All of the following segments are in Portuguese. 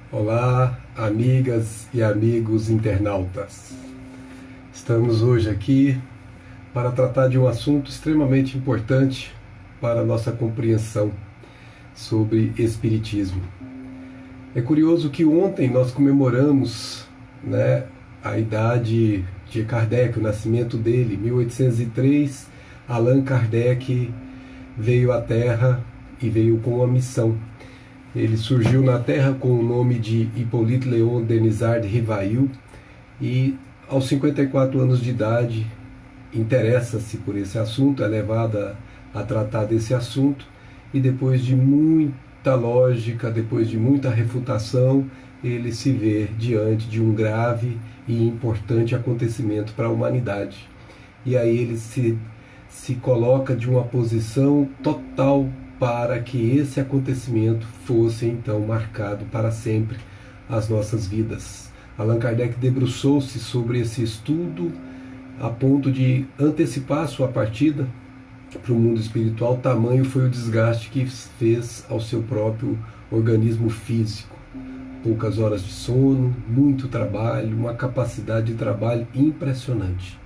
Olá, amigas e amigos internautas. Estamos hoje aqui para tratar de um assunto extremamente importante para a nossa compreensão sobre Espiritismo. É curioso que ontem nós comemoramos, a idade de Kardec, o nascimento dele, 1803. Allan Kardec veio à Terra e veio com uma missão. Ele surgiu na Terra com o nome de Hippolyte Léon Denisard Rivail e, aos 54 anos de idade, interessa-se por esse assunto, é levado a tratar desse assunto e, depois de muita lógica, depois de muita refutação, ele se vê diante de um grave e importante acontecimento para a humanidade. E aí ele se coloca de uma posição total para que esse acontecimento fosse então marcado para sempre as nossas vidas. Allan Kardec debruçou-se sobre esse estudo a ponto de antecipar sua partida para o mundo espiritual. Tamanho foi o desgaste que fez ao seu próprio organismo físico. Poucas horas de sono, muito trabalho, uma capacidade de trabalho impressionante.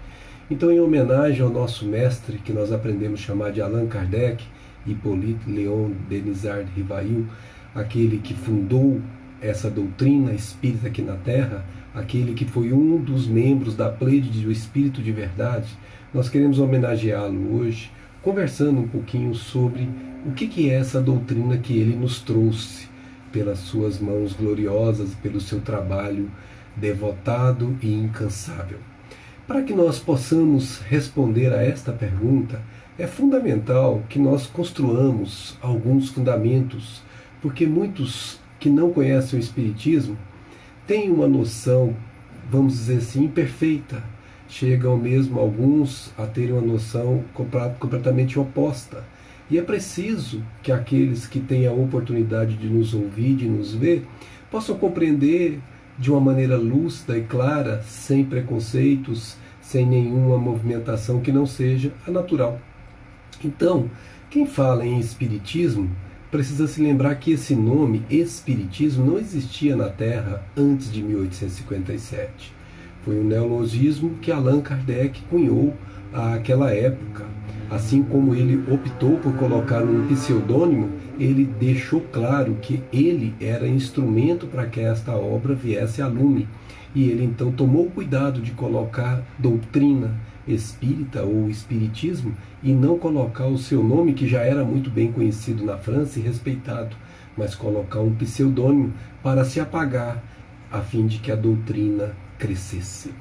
Então, em homenagem ao nosso mestre, que nós aprendemos a chamar de Allan Kardec, Hippolyte Léon Denisard Rivail, aquele que fundou essa doutrina espírita aqui na Terra, aquele que foi um dos membros da Pleiade do Espírito de Verdade, nós queremos homenageá-lo hoje, conversando um pouquinho sobre o que é essa doutrina que ele nos trouxe pelas suas mãos gloriosas, pelo seu trabalho devotado e incansável. Para que nós possamos responder a esta pergunta, é fundamental que nós construamos alguns fundamentos, porque muitos que não conhecem o Espiritismo têm uma noção, vamos dizer assim, imperfeita. Chegam mesmo alguns a terem uma noção completamente oposta. E é preciso que aqueles que têm a oportunidade de nos ouvir, de nos ver, possam compreender de uma maneira lúcida e clara, sem preconceitos, sem nenhuma movimentação que não seja a natural. Então, quem fala em Espiritismo precisa se lembrar que esse nome, Espiritismo, não existia na Terra antes de 1857. Foi um neologismo que Allan Kardec cunhou àquela época. Assim como ele optou por colocar um pseudônimo, ele deixou claro que ele era instrumento para que esta obra viesse a lume. E ele então tomou cuidado de colocar doutrina espírita ou espiritismo e não colocar o seu nome, que já era muito bem conhecido na França e respeitado, mas colocar um pseudônimo para se apagar, a fim de que a doutrina crescesse.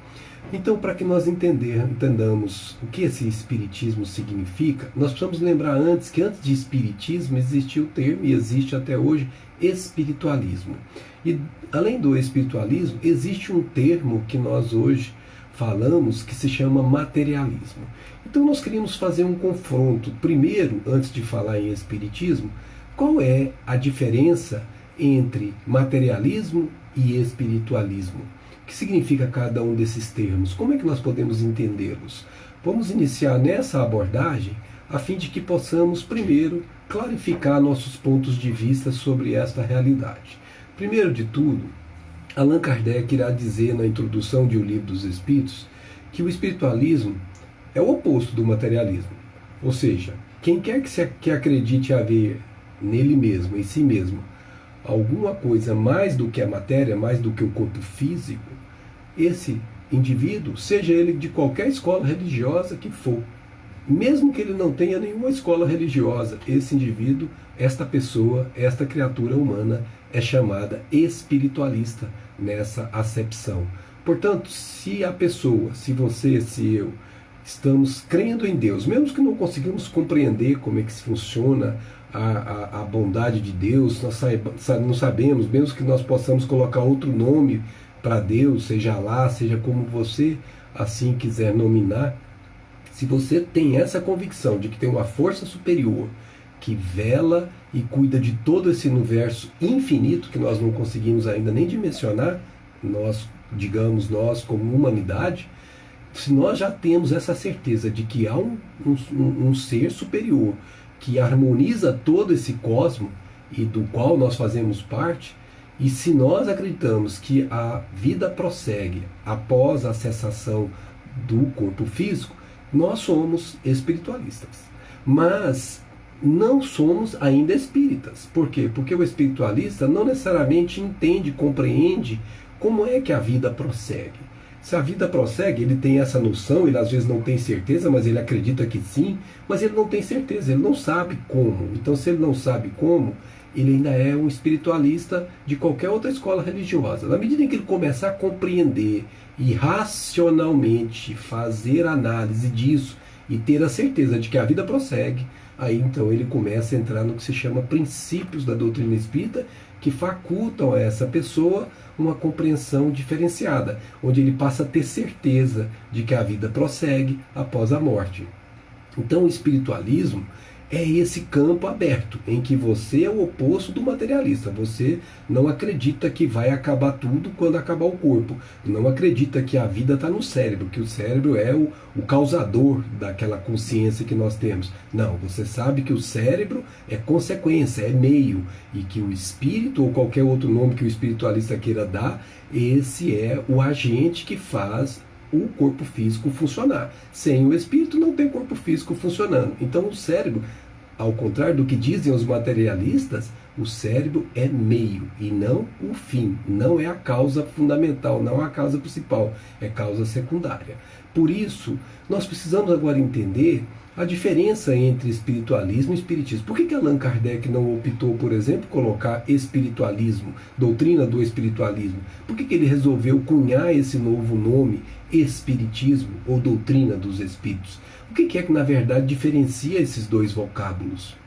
Então, para que nós entendamos o que esse espiritismo significa, nós precisamos lembrar antes que antes de espiritismo existia o termo, e existe até hoje, espiritualismo. E além do espiritualismo, existe um termo que nós hoje falamos que se chama materialismo. Então nós queríamos fazer um confronto. Primeiro, antes de falar em espiritismo, qual é a diferença entre materialismo e espiritualismo? O que significa cada um desses termos? Como é que nós podemos entendê-los? Vamos iniciar nessa abordagem a fim de que possamos primeiro clarificar nossos pontos de vista sobre esta realidade. Primeiro de tudo, Allan Kardec irá dizer na introdução de O Livro dos Espíritos que o espiritualismo é o oposto do materialismo. Ou seja, quem quer que acredite haver nele mesmo, em si mesmo, alguma coisa mais do que a matéria, mais do que o corpo físico, esse indivíduo, seja ele de qualquer escola religiosa que for, mesmo que ele não tenha nenhuma escola religiosa, esse indivíduo, esta pessoa, esta criatura humana é chamada espiritualista nessa acepção. Portanto, se a pessoa, se você, se eu, estamos crendo em Deus, mesmo que não conseguimos compreender como é que funciona a bondade de Deus, nós não sabemos, mesmo que nós possamos colocar outro nome para Deus, seja Alá, seja como você assim quiser nominar, se você tem essa convicção de que tem uma força superior que vela e cuida de todo esse universo infinito que nós não conseguimos ainda nem dimensionar, nós, digamos, nós como humanidade, se nós já temos essa certeza de que há um ser superior que harmoniza todo esse cosmos e do qual nós fazemos parte, E se nós acreditamos que a vida prossegue após a cessação do corpo físico, nós somos espiritualistas. Mas não somos ainda espíritas. Por quê? Porque o espiritualista não necessariamente entende, compreende como é que a vida prossegue. Se a vida prossegue, ele tem essa noção, ele às vezes não tem certeza, mas ele acredita que sim, mas ele não tem certeza, ele não sabe como. Então, se ele não sabe como, ele ainda é um espiritualista de qualquer outra escola religiosa. Na medida em que ele começar a compreender e racionalmente fazer análise disso e ter a certeza de que a vida prossegue, aí então ele começa a entrar no que se chama princípios da doutrina espírita, que facultam a essa pessoa uma compreensão diferenciada, onde ele passa a ter certeza de que a vida prossegue após a morte. Então o espiritualismo é esse campo aberto, em que você é o oposto do materialista. Você não acredita que vai acabar tudo quando acabar o corpo. Não acredita que a vida está no cérebro, que o cérebro é o causador daquela consciência que nós temos. Não, você sabe que o cérebro é consequência, é meio, e que o espírito, ou qualquer outro nome que o espiritualista queira dar, esse é o agente que faz o corpo físico funcionar. Sem o espírito não tem corpo físico funcionando. Então o cérebro, ao contrário do que dizem os materialistas, o cérebro é meio e não o fim. Não é a causa fundamental, não é a causa principal, é causa secundária. Por isso, nós precisamos agora entender a diferença entre espiritualismo e espiritismo. Por que Allan Kardec não optou, por exemplo, colocar espiritualismo, doutrina do espiritualismo? Por que ele resolveu cunhar esse novo nome, espiritismo ou doutrina dos espíritos? O que é que na verdade diferencia esses dois vocábulos?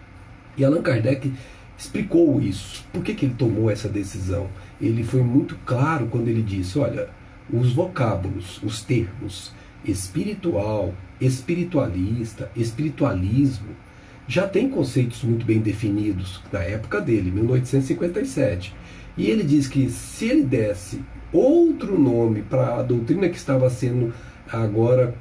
E Allan Kardec explicou isso. Por que ele tomou essa decisão? Ele foi muito claro quando ele disse, olha, os vocábulos, os termos espiritual, espiritualista, espiritualismo, já tem conceitos muito bem definidos na época dele, 1857. E ele diz que se ele desse outro nome para a doutrina que estava sendo agora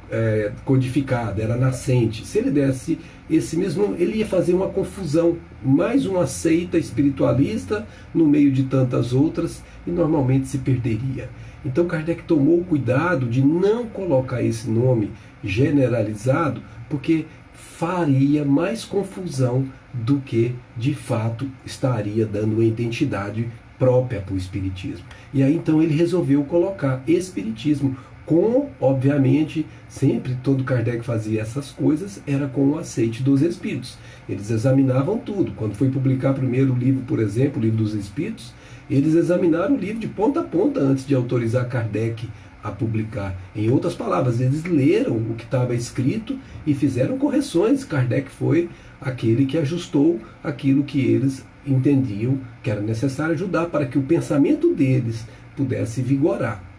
codificada, era nascente, se ele desse esse mesmo nome, ele ia fazer uma confusão, mais uma seita espiritualista no meio de tantas outras, e normalmente se perderia. Então Kardec tomou o cuidado de não colocar esse nome generalizado, porque faria mais confusão do que de fato estaria dando uma identidade própria para o espiritismo. E aí então ele resolveu colocar espiritismo com, obviamente, sempre todo Kardec fazia essas coisas, era com o aceite dos espíritos. Eles examinavam tudo. Quando foi publicar primeiro o livro, por exemplo, o Livro dos Espíritos, eles examinaram o livro de ponta a ponta antes de autorizar Kardec a publicar. Em outras palavras, eles leram o que estava escrito e fizeram correções. Kardec foi aquele que ajustou aquilo que eles entendiam que era necessário ajudar para que o pensamento deles pudesse vigorar.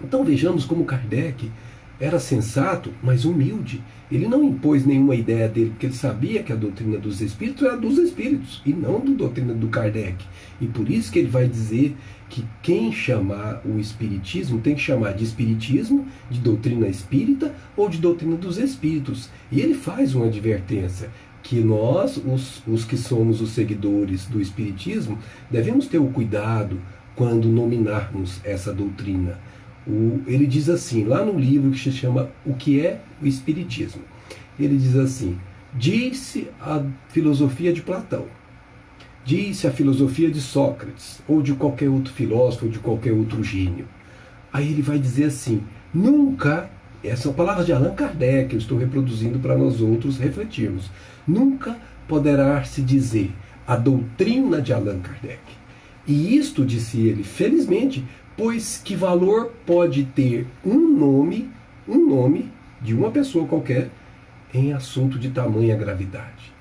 Então vejamos como Kardec era sensato, mas humilde. Ele não impôs nenhuma ideia dele, porque ele sabia que a doutrina dos espíritos era dos espíritos, e não da doutrina do Kardec. E por isso que ele vai dizer que quem chamar o espiritismo tem que chamar de espiritismo, de doutrina espírita ou de doutrina dos espíritos. E ele faz uma advertência, que nós, os que somos os seguidores do espiritismo, devemos ter o cuidado quando nominarmos essa doutrina. Ele diz assim, lá no livro que se chama O que é o Espiritismo, ele diz assim, diz-se a filosofia de Platão, diz-se a filosofia de Sócrates, ou de qualquer outro filósofo, ou de qualquer outro gênio. Aí ele vai dizer assim, nunca, essas são palavras de Allan Kardec, eu estou reproduzindo para nós outros refletirmos, nunca poderá se dizer a doutrina de Allan Kardec. E isto, disse ele, felizmente, pois que valor pode ter um nome de uma pessoa qualquer em assunto de tamanha gravidade.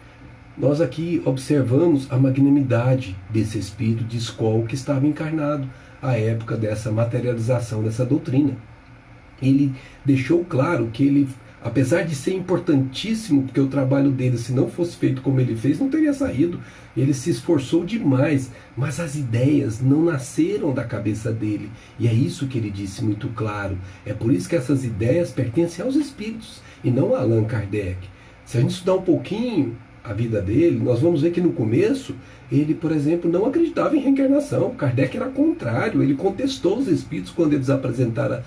Nós aqui observamos a magnanimidade desse espírito de Skol que estava encarnado à época dessa materialização dessa doutrina. Ele deixou claro que ele, apesar de ser importantíssimo, porque o trabalho dele, se não fosse feito como ele fez, não teria saído. Ele se esforçou demais, mas as ideias não nasceram da cabeça dele. E é isso que ele disse muito claro. É por isso que essas ideias pertencem aos espíritos, e não a Allan Kardec. Se a gente estudar um pouquinho a vida dele, nós vamos ver que no começo ele, por exemplo, não acreditava em reencarnação. Kardec era contrário, ele contestou os espíritos quando eles apresentaram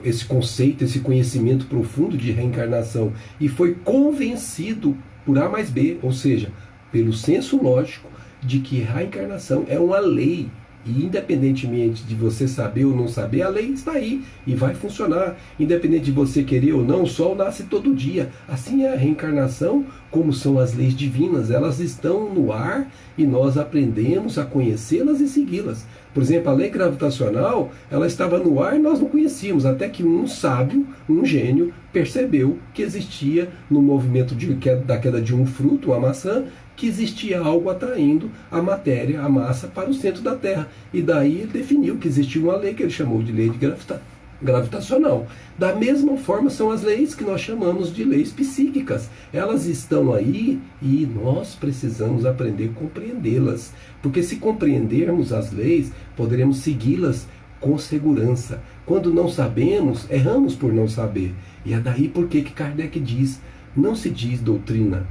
esse conceito, esse conhecimento profundo de reencarnação, e foi convencido por A mais B, ou seja, pelo senso lógico, de que a reencarnação é uma lei. E independentemente de você saber ou não saber, a lei está aí e vai funcionar. Independente de você querer ou não, o sol nasce todo dia. Assim é a reencarnação, como são as leis divinas. Elas estão no ar e nós aprendemos a conhecê-las e segui-las. Por exemplo, a lei gravitacional, ela estava no ar e nós não conhecíamos, até que um sábio, um gênio, percebeu que existia no movimento da queda de um fruto, uma maçã, que existia algo atraindo a matéria, a massa, para o centro da Terra. E daí ele definiu que existia uma lei que ele chamou de lei gravitacional. Da mesma forma são as leis que nós chamamos de leis psíquicas. Elas estão aí e nós precisamos aprender a compreendê-las. Porque se compreendermos as leis, poderemos segui-las com segurança. Quando não sabemos, erramos por não saber. E é daí porque que Kardec diz, não se diz doutrina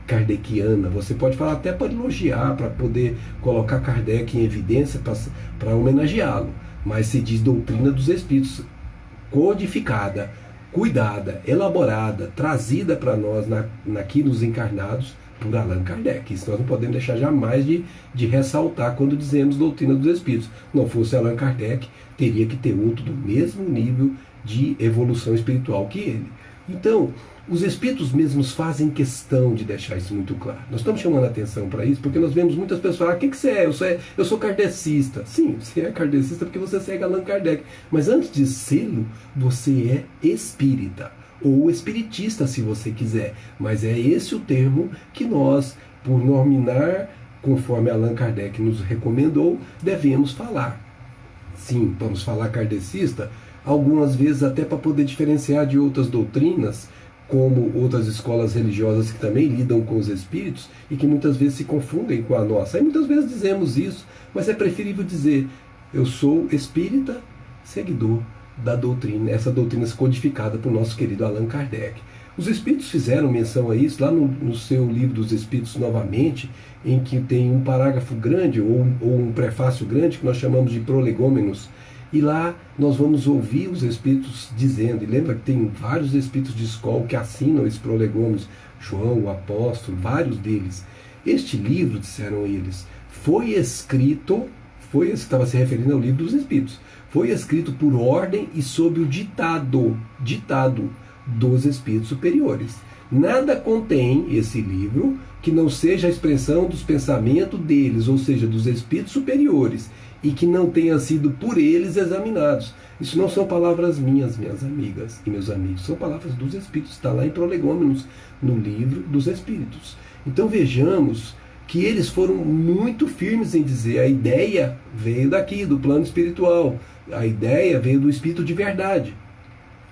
kardeciana. Você pode falar até para elogiar, para poder colocar Kardec em evidência, para homenageá-lo, mas se diz doutrina dos espíritos, codificada, cuidada, elaborada, trazida para nós aqui nos encarnados por Allan Kardec. Isso nós não podemos deixar jamais de ressaltar quando dizemos doutrina dos espíritos. Não fosse Allan Kardec, teria que ter outro do mesmo nível de evolução espiritual que ele. Então, os espíritos mesmos fazem questão de deixar isso muito claro. Nós estamos chamando a atenção para isso porque nós vemos muitas pessoas falar, o que você é? Eu sou kardecista. Sim, você é kardecista porque você segue Allan Kardec. Mas antes de sê-lo, você é espírita. Ou espiritista, se você quiser. Mas é esse o termo que nós, por nominar, conforme Allan Kardec nos recomendou, devemos falar. Sim, vamos falar kardecista, algumas vezes até para poder diferenciar de outras doutrinas, como outras escolas religiosas que também lidam com os espíritos e que muitas vezes se confundem com a nossa. E muitas vezes dizemos isso, mas é preferível dizer, eu sou espírita, seguidor da doutrina, essa doutrina codificada por nosso querido Allan Kardec. Os espíritos fizeram menção a isso lá no seu livro dos Espíritos novamente, em que tem um parágrafo grande ou um prefácio grande que nós chamamos de prolegômenos. E lá nós vamos ouvir os espíritos dizendo, e lembra que tem vários espíritos de escola que assinam esses prolegômenos, João, o apóstolo, vários deles. Este livro, disseram eles, foi escrito, estava se referindo ao livro dos espíritos, foi escrito por ordem e sob o ditado dos espíritos superiores. Nada contém esse livro que não seja a expressão dos pensamentos deles, ou seja, dos espíritos superiores, e que não tenha sido por eles examinados. Isso não são palavras minhas amigas e meus amigos, são palavras dos espíritos, está lá em Prolegômenos, no livro dos espíritos. Então vejamos que eles foram muito firmes em dizer, a ideia veio daqui, do plano espiritual, a ideia veio do espírito de verdade.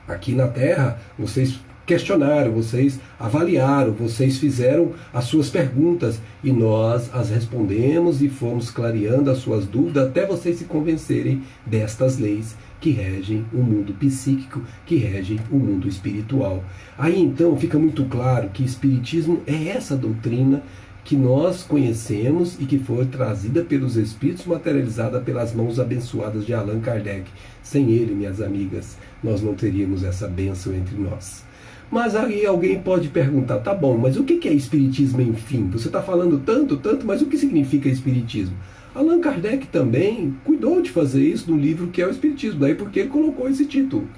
Aqui na Terra, vocês questionaram, vocês avaliaram, vocês fizeram as suas perguntas e nós as respondemos e fomos clareando as suas dúvidas até vocês se convencerem destas leis que regem o mundo psíquico, que regem o mundo espiritual. Aí então fica muito claro que espiritismo é essa doutrina que nós conhecemos e que foi trazida pelos espíritos, materializada pelas mãos abençoadas de Allan Kardec. Sem ele, minhas amigas, nós não teríamos essa bênção entre nós. Mas aí alguém pode perguntar, tá bom, mas o que é espiritismo, enfim? Você está falando tanto, mas o que significa espiritismo? Allan Kardec também cuidou de fazer isso no livro que é o Espiritismo, daí porque ele colocou esse título.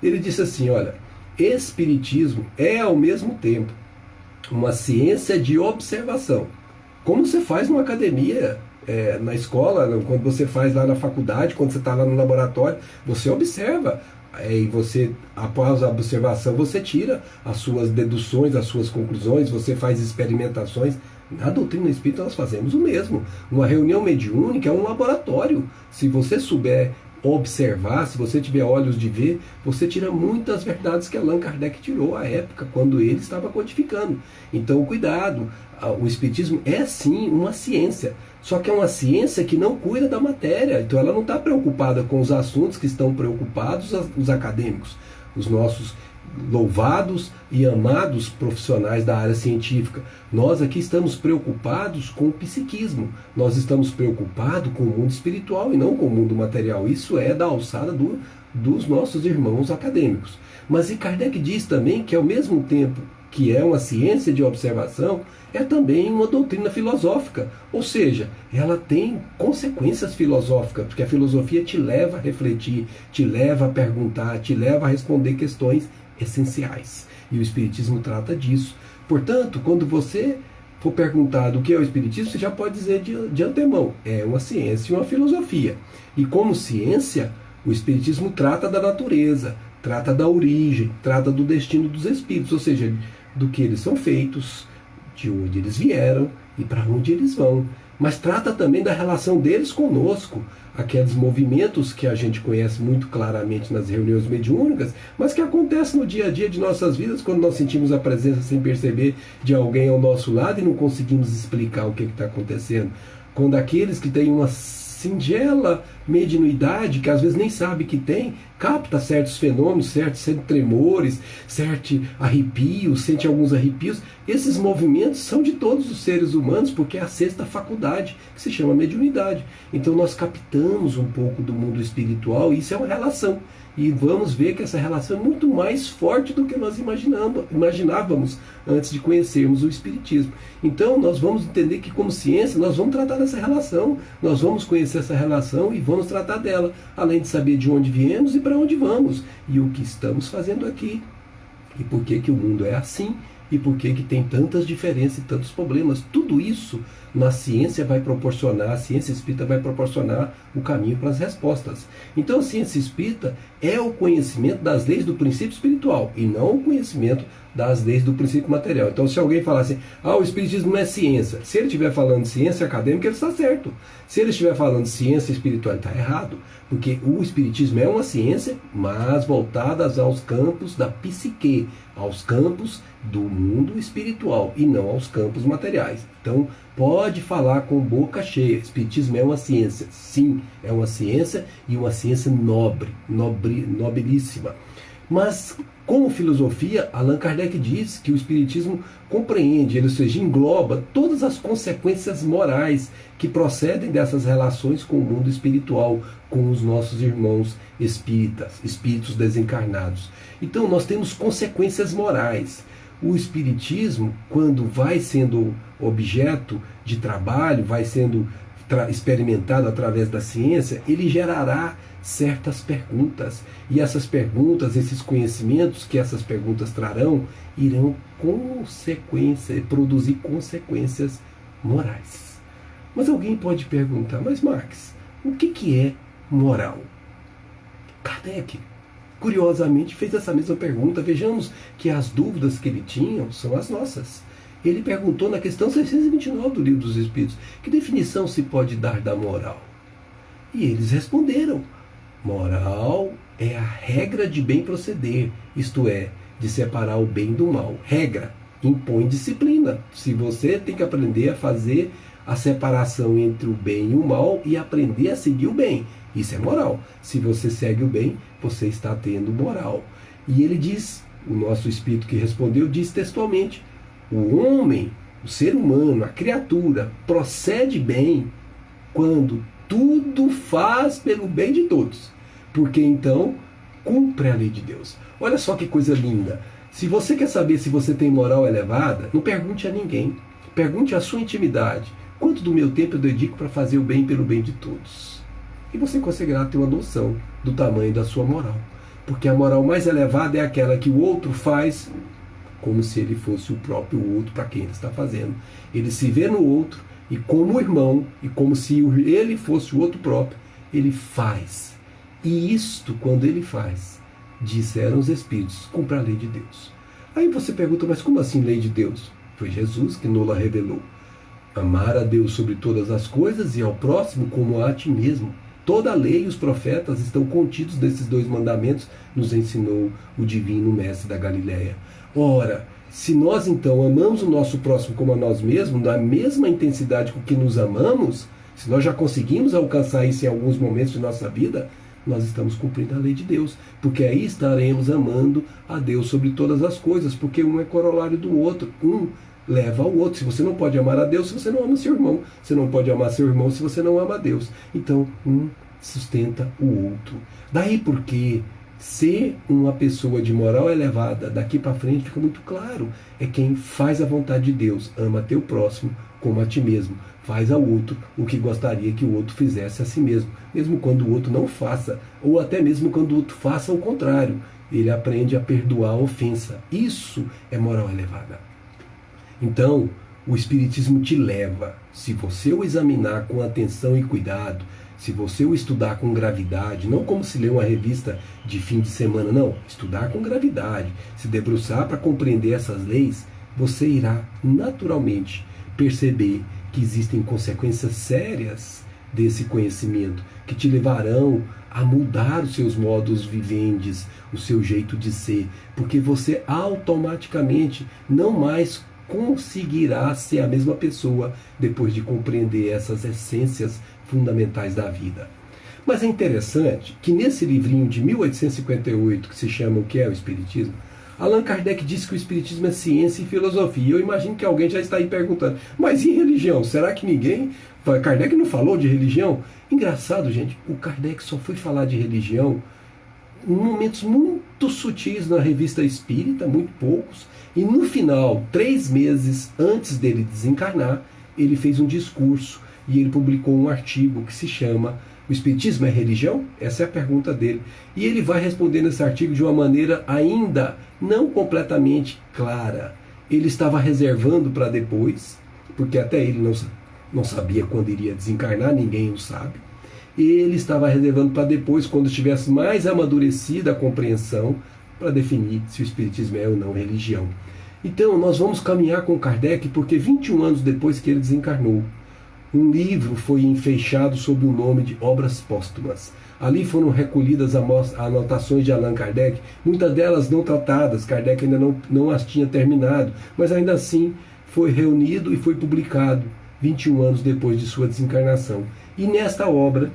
Ele disse assim, olha, espiritismo é ao mesmo tempo uma ciência de observação. Como você faz numa academia, na escola, quando você faz lá na faculdade, quando você está lá no laboratório, você observa. E você, após a observação, você tira as suas deduções, as suas conclusões, você faz experimentações. Na doutrina espírita nós fazemos o mesmo. Uma reunião mediúnica é um laboratório. Se você souber observar, se você tiver olhos de ver, você tira muitas verdades que Allan Kardec tirou à época, quando ele estava codificando. Então, cuidado, o espiritismo é sim uma ciência, só que é uma ciência que não cuida da matéria, então ela não está preocupada com os assuntos que estão preocupados os acadêmicos, os nossos louvados e amados profissionais da área científica. Nós aqui estamos preocupados com o psiquismo, nós estamos preocupados com o mundo espiritual e não com o mundo material. Isso é da alçada dos nossos irmãos acadêmicos. Mas e Kardec diz também que, ao mesmo tempo que é uma ciência de observação, é também uma doutrina filosófica, ou seja, ela tem consequências filosóficas, porque a filosofia te leva a refletir, te leva a perguntar, te leva a responder questões essenciais. E o Espiritismo trata disso. Portanto, quando você for perguntado o que é o Espiritismo, você já pode dizer de antemão, é uma ciência e uma filosofia. E como ciência, o Espiritismo trata da natureza, trata da origem, trata do destino dos espíritos, ou seja, do que eles são feitos, de onde eles vieram e para onde eles vão. Mas trata também da relação deles conosco, aqueles movimentos que a gente conhece muito claramente nas reuniões mediúnicas, mas que acontecem no dia a dia de nossas vidas, quando nós sentimos a presença sem perceber de alguém ao nosso lado e não conseguimos explicar o que está acontecendo. Quando aqueles que têm uma singela mediunidade, que às vezes nem sabe que tem, capta certos fenômenos, sente tremores, sente arrepios, sente alguns arrepios. Esses movimentos são de todos os seres humanos, porque é a sexta faculdade, que se chama mediunidade. Então nós captamos um pouco do mundo espiritual, e isso é uma relação. E vamos ver que essa relação é muito mais forte do que nós imaginávamos antes de conhecermos o Espiritismo. Então nós vamos entender que, como ciência, nós vamos tratar dessa relação, nós vamos conhecer essa relação e vamos tratar dela, além de saber de onde viemos e para onde vamos, e o que estamos fazendo aqui, e por que o mundo é assim, e por que tem tantas diferenças e tantos problemas. Tudo isso na ciência vai proporcionar, a ciência espírita vai proporcionar o caminho para as respostas. Então a ciência espírita é o conhecimento das leis do princípio espiritual e não o conhecimento das leis do princípio material. Então, se alguém falar assim, o Espiritismo não é ciência, se ele estiver falando de ciência acadêmica, ele está certo. Se ele estiver falando de ciência espiritual, ele está errado, porque o Espiritismo é uma ciência, mas voltada aos campos da psique, aos campos do mundo espiritual e não aos campos materiais. Então, pode falar com boca cheia, Espiritismo é uma ciência. Sim, é uma ciência, e uma ciência nobilíssima. Mas, como filosofia, Allan Kardec diz que o Espiritismo compreende, ou seja, engloba todas as consequências morais que procedem dessas relações com o mundo espiritual, com os nossos irmãos espíritas, espíritos desencarnados. Então nós temos consequências morais. O Espiritismo, quando vai sendo objeto de trabalho, vai sendo experimentado através da ciência, ele gerará certas perguntas. E essas perguntas, esses conhecimentos que essas perguntas trarão, irão produzir consequências morais. Mas alguém pode perguntar, mas Marx, o que é moral? Kardec, curiosamente, fez essa mesma pergunta. Vejamos que as dúvidas que ele tinha são as nossas. Ele perguntou na questão 629 do Livro dos Espíritos, que definição se pode dar da moral? E eles responderam, moral é a regra de bem proceder, isto é, de separar o bem do mal. Regra impõe disciplina. Se você tem que aprender a fazer a separação entre o bem e o mal e aprender a seguir o bem, isso é moral. Se você segue o bem, você está tendo moral. E ele diz, o nosso espírito que respondeu, diz textualmente, o homem, o ser humano, a criatura, procede bem quando tudo faz pelo bem de todos, porque então cumpre a lei de Deus. Olha só que coisa linda. Se você quer saber se você tem moral elevada, não pergunte a ninguém. Pergunte à sua intimidade. Quanto do meu tempo eu dedico para fazer o bem pelo bem de todos? E você conseguirá ter uma noção do tamanho da sua moral. Porque a moral mais elevada é aquela que o outro faz como se ele fosse o próprio outro para quem ele está fazendo. Ele se vê no outro e como irmão, e como se ele fosse o outro próprio, ele faz. E isto, quando ele faz, disseram os Espíritos, cumpre a lei de Deus. Aí você pergunta, mas como assim lei de Deus? Foi Jesus que nos revelou. Amar a Deus sobre todas as coisas e ao próximo como a ti mesmo. Toda a lei e os profetas estão contidos nesses dois mandamentos, nos ensinou o divino mestre da Galileia. Ora, se nós então amamos o nosso próximo como a nós mesmos, na mesma intensidade com que nos amamos, se nós já conseguimos alcançar isso em alguns momentos de nossa vida, nós estamos cumprindo a lei de Deus, porque aí estaremos amando a Deus sobre todas as coisas, porque um é corolário do outro, um leva ao outro. Se você não pode amar a Deus se você não ama seu irmão, você não pode amar seu irmão se você não ama a Deus. Então, um sustenta o outro. Daí porque ser uma pessoa de moral elevada daqui para frente fica muito claro. É quem faz a vontade de Deus, ama teu próximo como a ti mesmo, faz ao outro o que gostaria que o outro fizesse a si mesmo, mesmo quando o outro não faça, ou até mesmo quando o outro faça o contrário. Ele aprende a perdoar a ofensa. Isso é moral elevada. Então, o Espiritismo te leva, se você o examinar com atenção e cuidado, se você o estudar com gravidade, não como se lê uma revista de fim de semana, não, estudar com gravidade, se debruçar para compreender essas leis, você irá naturalmente perceber que existem consequências sérias desse conhecimento, que te levarão a mudar os seus modus vivendi, o seu jeito de ser, porque você automaticamente não mais conseguirá ser a mesma pessoa depois de compreender essas essências fundamentais da vida. Mas é interessante que nesse livrinho de 1858, que se chama O que é o Espiritismo, Allan Kardec disse que o Espiritismo é ciência e filosofia. Eu imagino que alguém já está aí perguntando, mas e religião? Será que ninguém... Kardec não falou de religião? Engraçado, gente, o Kardec só foi falar de religião em momentos muito sutis na Revista Espírita, muito poucos, e no final, 3 meses antes dele desencarnar, ele fez um discurso e ele publicou um artigo que se chama O Espiritismo é Religião? Essa é a pergunta dele. E ele vai responder nesse artigo de uma maneira ainda não completamente clara. Ele estava reservando para depois, porque até ele não sabia quando iria desencarnar, ninguém o sabe. Ele estava reservando para depois, quando estivesse mais amadurecida a compreensão, para definir se o Espiritismo é ou não religião. Então, nós vamos caminhar com Kardec, porque 21 anos depois que ele desencarnou, um livro foi enfeixado sob o nome de Obras Póstumas. Ali foram recolhidas anotações de Allan Kardec, muitas delas não tratadas, Kardec ainda não as tinha terminado, mas ainda assim foi reunido e foi publicado 21 anos depois de sua desencarnação. E nesta obra,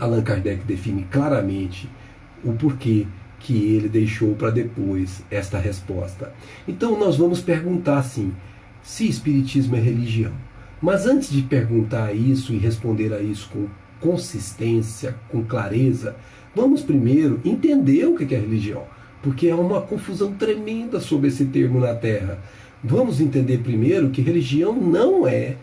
Allan Kardec define claramente o porquê que ele deixou para depois esta resposta. Então nós vamos perguntar assim, se Espiritismo é religião. Mas antes de perguntar isso e responder a isso com consistência, com clareza, vamos primeiro entender o que é religião, porque há uma confusão tremenda sobre esse termo na Terra. Vamos entender primeiro que religião não é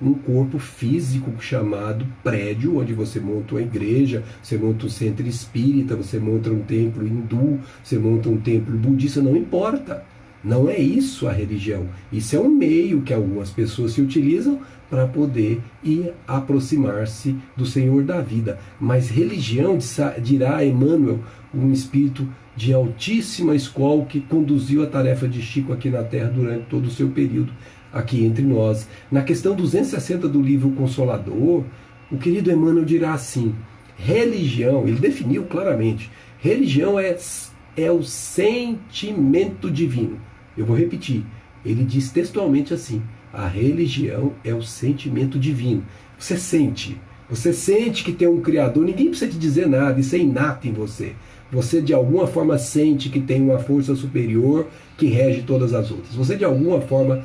um corpo físico chamado prédio, onde você monta uma igreja, você monta um centro espírita, você monta um templo hindu, você monta um templo budista, não importa. Não é isso a religião. Isso é um meio que algumas pessoas se utilizam para poder ir aproximar-se do Senhor da vida. Mas religião, dirá Emmanuel, um espírito de altíssima escola que conduziu a tarefa de Chico aqui na Terra durante todo o seu período aqui entre nós. Na questão 260 do livro Consolador, o querido Emmanuel dirá assim, religião, ele definiu claramente, religião é o sentimento divino. Eu vou repetir, ele diz textualmente assim, a religião é o sentimento divino. Você sente que tem um Criador, ninguém precisa te dizer nada, isso é inato em você. Você de alguma forma sente que tem uma força superior que rege todas as outras. Você de alguma forma,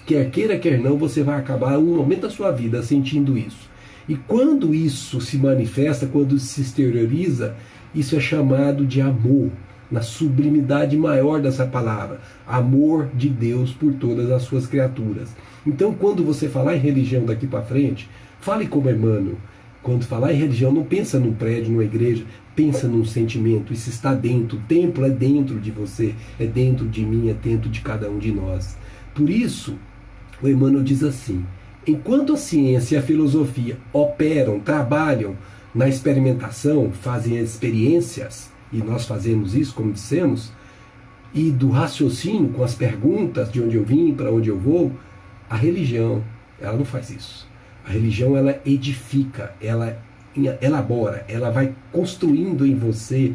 quer queira, quer não, você vai acabar um momento da sua vida sentindo isso. E quando isso se manifesta, quando se exterioriza, isso é chamado de amor, na sublimidade maior dessa palavra, amor de Deus por todas as suas criaturas. Então, quando você falar em religião daqui para frente, fale como Emmanuel. Quando falar em religião, não pensa num prédio, numa igreja, pensa num sentimento, isso está dentro, o templo é dentro de você, é dentro de mim, é dentro de cada um de nós. Por isso, o Emmanuel diz assim, enquanto a ciência e a filosofia operam, trabalham na experimentação, fazem experiências, e nós fazemos isso, como dissemos, e do raciocínio com as perguntas de onde eu vim, para onde eu vou, a religião, ela não faz isso. A religião, ela edifica, ela elabora, ela vai construindo em você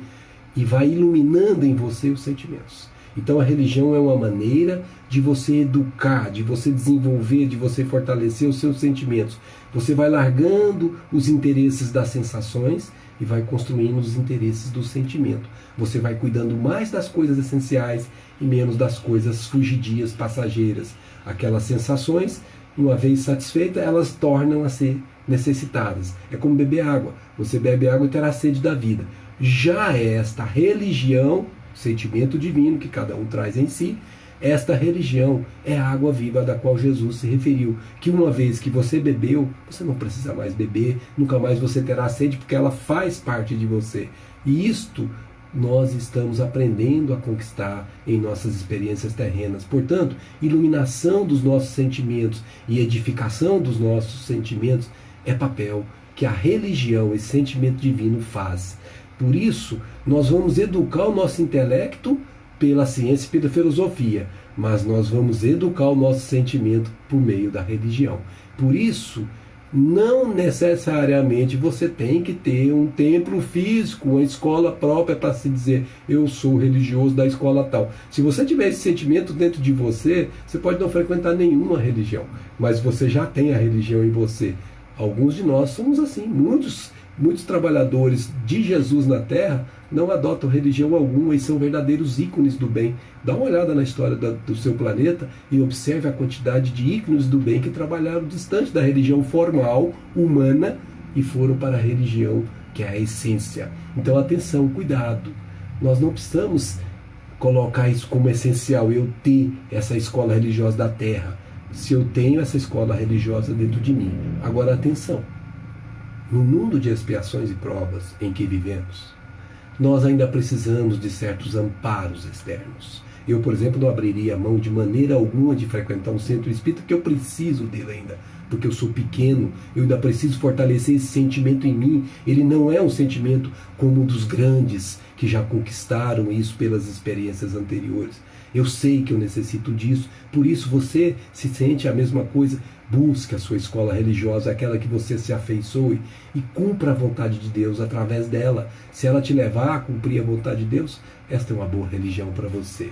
e vai iluminando em você os sentimentos. Então a religião é uma maneira de você educar, de você desenvolver, de você fortalecer os seus sentimentos. Você vai largando os interesses das sensações e vai construindo os interesses do sentimento. Você vai cuidando mais das coisas essenciais e menos das coisas fugidias, passageiras. Aquelas sensações, uma vez satisfeitas, elas tornam a ser necessitadas. É como beber água. Você bebe água e terá sede da vida. Já esta religião, sentimento divino que cada um traz em si, esta religião é a água viva da qual Jesus se referiu, que uma vez que você bebeu, você não precisa mais beber, nunca mais você terá sede, porque ela faz parte de você. E isto nós estamos aprendendo a conquistar em nossas experiências terrenas. Portanto, iluminação dos nossos sentimentos e edificação dos nossos sentimentos é papel que a religião, esse sentimento divino, faz. Por isso, nós vamos educar o nosso intelecto pela ciência e pela filosofia, mas nós vamos educar o nosso sentimento por meio da religião. Por isso, não necessariamente você tem que ter um templo físico, uma escola própria para se dizer eu sou religioso da escola tal. Se você tiver esse sentimento dentro de você, você pode não frequentar nenhuma religião, mas você já tem a religião em você. Alguns de nós somos assim, muitos trabalhadores de Jesus na Terra não adotam religião alguma e são verdadeiros ícones do bem. Dá uma olhada na história do seu planeta e observe a quantidade de ícones do bem que trabalharam distante da religião formal, humana, e foram para a religião que é a essência. Então atenção, cuidado. Nós não precisamos colocar isso como essencial, eu ter essa escola religiosa da Terra, se eu tenho essa escola religiosa dentro de mim. Agora atenção, no mundo de expiações e provas em que vivemos, nós ainda precisamos de certos amparos externos. Eu, por exemplo, não abriria a mão de maneira alguma de frequentar um centro espírita, porque eu preciso dele ainda, porque eu sou pequeno, eu ainda preciso fortalecer esse sentimento em mim. Ele não é um sentimento como o dos grandes, que já conquistaram isso pelas experiências anteriores. Eu sei que eu necessito disso, por isso você se sente a mesma coisa. Busque a sua escola religiosa, aquela que você se afeiçoe, e cumpra a vontade de Deus através dela. Se ela te levar a cumprir a vontade de Deus, esta é uma boa religião para você.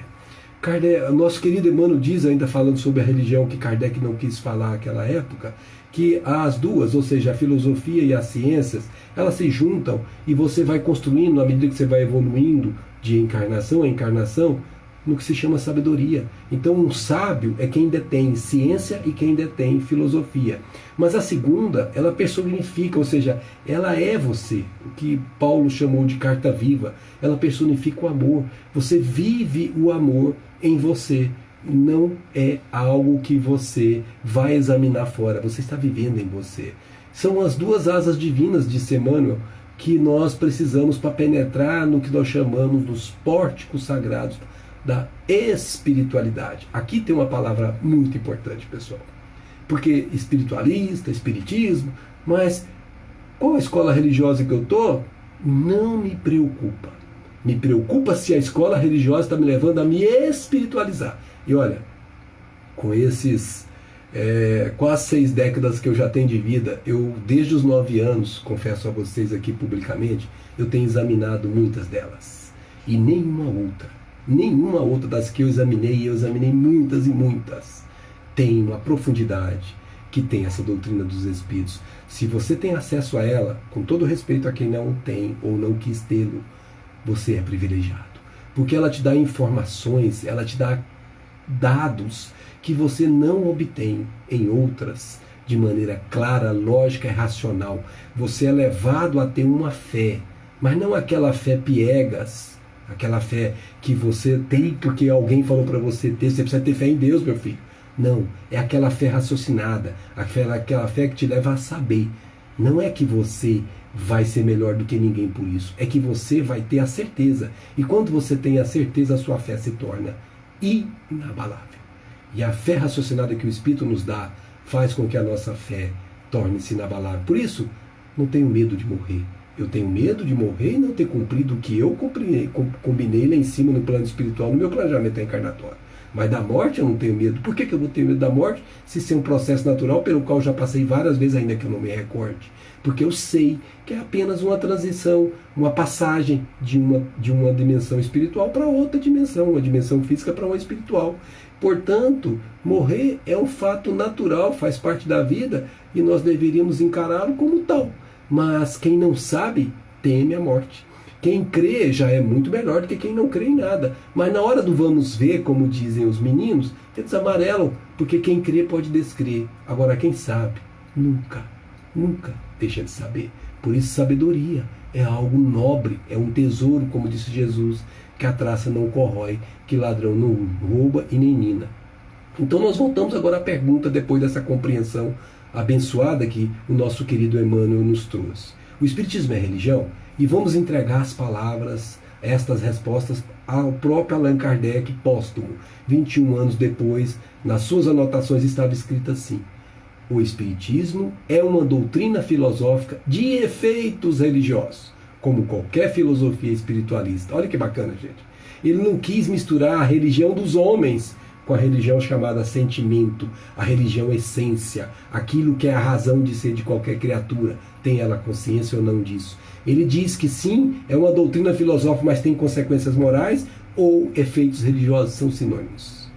Kardec, nosso querido Emmanuel diz, ainda falando sobre a religião que Kardec não quis falar naquela época, que as duas, ou seja, a filosofia e as ciências, elas se juntam e você vai construindo, à medida que você vai evoluindo de encarnação a encarnação, no que se chama sabedoria. Então um sábio é quem detém ciência e quem detém filosofia. Mas a segunda, ela personifica, ou seja, ela é você, o que Paulo chamou de carta viva. Ela personifica o amor. Você vive o amor em você. Não é algo que você vai examinar fora, você está vivendo em você. São as duas asas divinas, disse Emmanuel, que nós precisamos para penetrar no que nós chamamos dos pórticos sagrados da espiritualidade. Aqui tem uma palavra muito importante, pessoal, porque espiritualista, espiritismo, mas qual a escola religiosa que eu estou? Não me preocupa. Me preocupa se a escola religiosa está me levando a me espiritualizar. E olha, com esses quase 6 décadas que eu já tenho de vida, eu desde os 9 anos, confesso a vocês aqui publicamente, eu tenho examinado muitas delas, e nenhuma outra das que eu examinei, e eu examinei muitas e muitas, tem uma profundidade que tem essa doutrina dos Espíritos. Se você tem acesso a ela, com todo respeito a quem não tem ou não quis tê-lo, você é privilegiado, porque ela te dá informações, ela te dá dados que você não obtém em outras de maneira clara, lógica e racional. Você é levado a ter uma fé, mas não aquela fé piegas, aquela fé que você tem porque alguém falou para você ter. Você precisa ter fé em Deus, meu filho. Não, é aquela fé raciocinada, aquela fé que te leva a saber. Não é que você vai ser melhor do que ninguém por isso, é que você vai ter a certeza. E quando você tem a certeza, a sua fé se torna inabalável. E a fé raciocinada que o Espírito nos dá faz com que a nossa fé torne-se inabalável. Por isso, não tenho medo de morrer. Eu tenho medo de morrer e não ter cumprido o que eu combinei lá em cima no plano espiritual, no meu planejamento encarnatório. Mas da morte eu não tenho medo. Por que eu vou ter medo da morte se isso é um processo natural pelo qual eu já passei várias vezes, ainda que eu não me recorde? Porque eu sei que é apenas uma transição, uma passagem de uma dimensão espiritual para outra dimensão, uma dimensão física para uma espiritual. Portanto, morrer é um fato natural, faz parte da vida e nós deveríamos encará-lo como tal. Mas quem não sabe teme a morte. Quem crê já é muito melhor do que quem não crê em nada. Mas na hora do vamos ver, como dizem os meninos, eles amarelam, porque quem crê pode descrer. Agora quem sabe, nunca deixa de saber. Por isso sabedoria é algo nobre, é um tesouro, como disse Jesus, que a traça não corrói, que ladrão não rouba e nem mina. Então nós voltamos agora à pergunta, depois dessa compreensão abençoada que o nosso querido Emmanuel nos trouxe. O Espiritismo é religião? E vamos entregar as palavras, estas respostas, ao próprio Allan Kardec, póstumo. 21 anos depois, nas suas anotações estava escrito assim: o Espiritismo é uma doutrina filosófica de efeitos religiosos, como qualquer filosofia espiritualista. Olha que bacana, gente. Ele não quis misturar a religião dos homens com a religião chamada sentimento, a religião essência, aquilo que é a razão de ser de qualquer criatura, tem ela consciência ou não disso. Ele diz que sim, é uma doutrina filosófica, mas tem consequências morais, ou efeitos religiosos são sinônimos,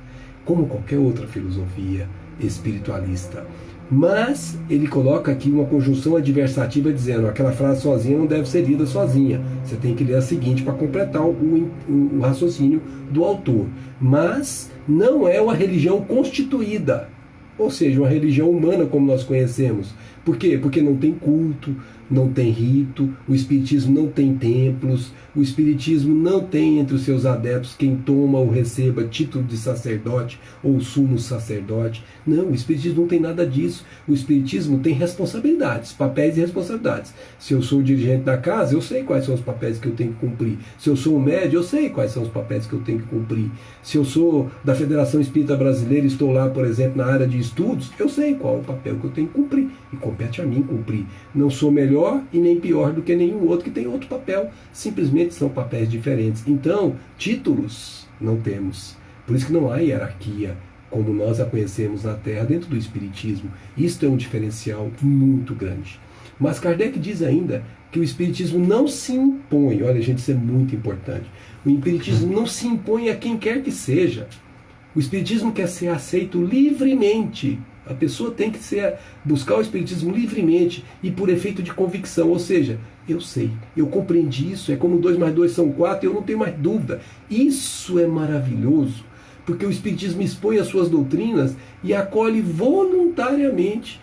como qualquer outra filosofia espiritualista. Mas ele coloca aqui uma conjunção adversativa dizendo: aquela frase sozinha não deve ser lida sozinha. Você tem que ler a seguinte para completar o raciocínio do autor. Mas não é uma religião constituída, ou seja, uma religião humana como nós conhecemos. Por quê? Porque não tem culto, não tem rito, o Espiritismo não tem templos, o Espiritismo não tem entre os seus adeptos quem toma ou receba título de sacerdote ou sumo sacerdote. Não, o Espiritismo não tem nada disso. O Espiritismo tem responsabilidades, papéis e responsabilidades. Se eu sou o dirigente da casa, eu sei quais são os papéis que eu tenho que cumprir. Se eu sou um médium, eu sei quais são os papéis que eu tenho que cumprir. Se eu sou da Federação Espírita Brasileira e estou lá, por exemplo, na área de estudos, eu sei qual é o papel que eu tenho que cumprir. E compete a mim cumprir. Não sou melhor e nem pior do que nenhum outro que tem outro papel. Simplesmente são papéis diferentes. Então, títulos não temos. Por isso que não há hierarquia como nós a conhecemos na Terra dentro do Espiritismo. Isto é um diferencial muito grande. Mas Kardec diz ainda que o Espiritismo não se impõe. Olha, gente, isso é muito importante. O Espiritismo não se impõe a quem quer que seja. O Espiritismo quer ser aceito livremente. A pessoa tem que buscar o Espiritismo livremente e por efeito de convicção. Ou seja, eu sei, eu compreendi isso, é como 2 mais 2 são 4, eu não tenho mais dúvida. Isso é maravilhoso, porque o Espiritismo expõe as suas doutrinas e acolhe voluntariamente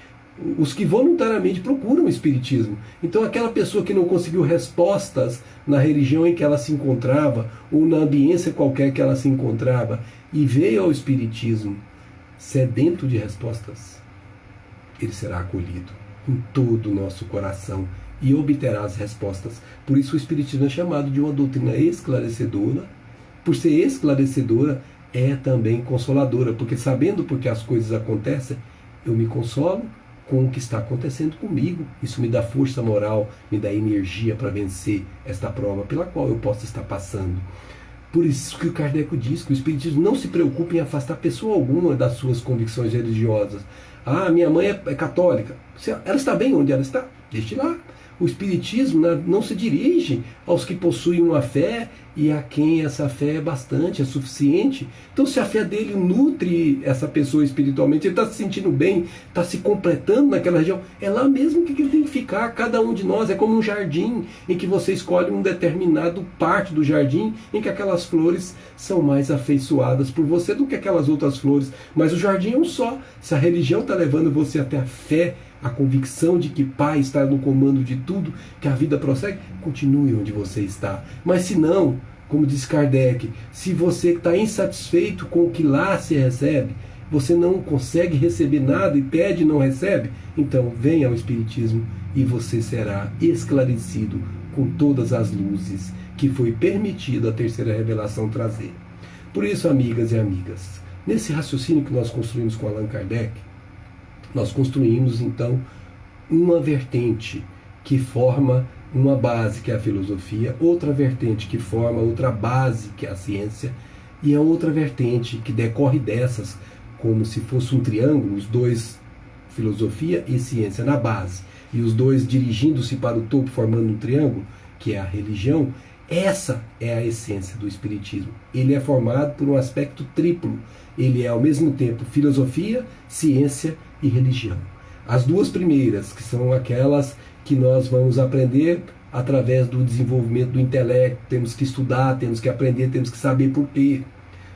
os que voluntariamente procuram o Espiritismo. Então aquela pessoa que não conseguiu respostas na religião em que ela se encontrava, ou na ambiência qualquer que ela se encontrava, e veio ao Espiritismo sedento de respostas, ele será acolhido em todo o nosso coração e obterá as respostas. Por isso o Espiritismo é chamado de uma doutrina esclarecedora. Por ser esclarecedora, é também consoladora, porque sabendo por que as coisas acontecem, eu me consolo com o que está acontecendo comigo. Isso me dá força moral, me dá energia para vencer esta prova pela qual eu posso estar passando. Por isso que o Kardec diz que o Espiritismo não se preocupa em afastar pessoa alguma das suas convicções religiosas. Ah, minha mãe é católica. Ela está bem onde ela está? Deixe lá. O Espiritismo não se dirige aos que possuem uma fé e a quem essa fé é bastante, é suficiente. Então, se a fé dele nutre essa pessoa espiritualmente, ele está se sentindo bem, está se completando naquela região, é lá mesmo que ele tem que ficar. Cada um de nós é como um jardim em que você escolhe um determinado parte do jardim em que aquelas flores são mais afeiçoadas por você do que aquelas outras flores. Mas o jardim é um só. Se a religião está levando você até a fé, a convicção de que Pai está no comando de tudo, que a vida prossegue, continue onde você está. Mas se não, como diz Kardec, se você está insatisfeito com o que lá se recebe, você não consegue receber nada e pede e não recebe, então venha ao Espiritismo e você será esclarecido com todas as luzes que foi permitido a terceira revelação trazer. Por isso, amigas e amigas, nesse raciocínio que nós construímos com Allan Kardec, nós construímos então uma vertente que forma uma base, que é a filosofia, outra vertente que forma outra base, que é a ciência, e a outra vertente que decorre dessas, como se fosse um triângulo, os dois, filosofia e ciência na base, e os dois dirigindo-se para o topo, formando um triângulo, que é a religião. Essa é a essência do Espiritismo. Ele é formado por um aspecto triplo. Ele é ao mesmo tempo filosofia, ciência e religião. As duas primeiras, que são aquelas que nós vamos aprender através do desenvolvimento do intelecto, temos que estudar, temos que aprender, temos que saber por quê.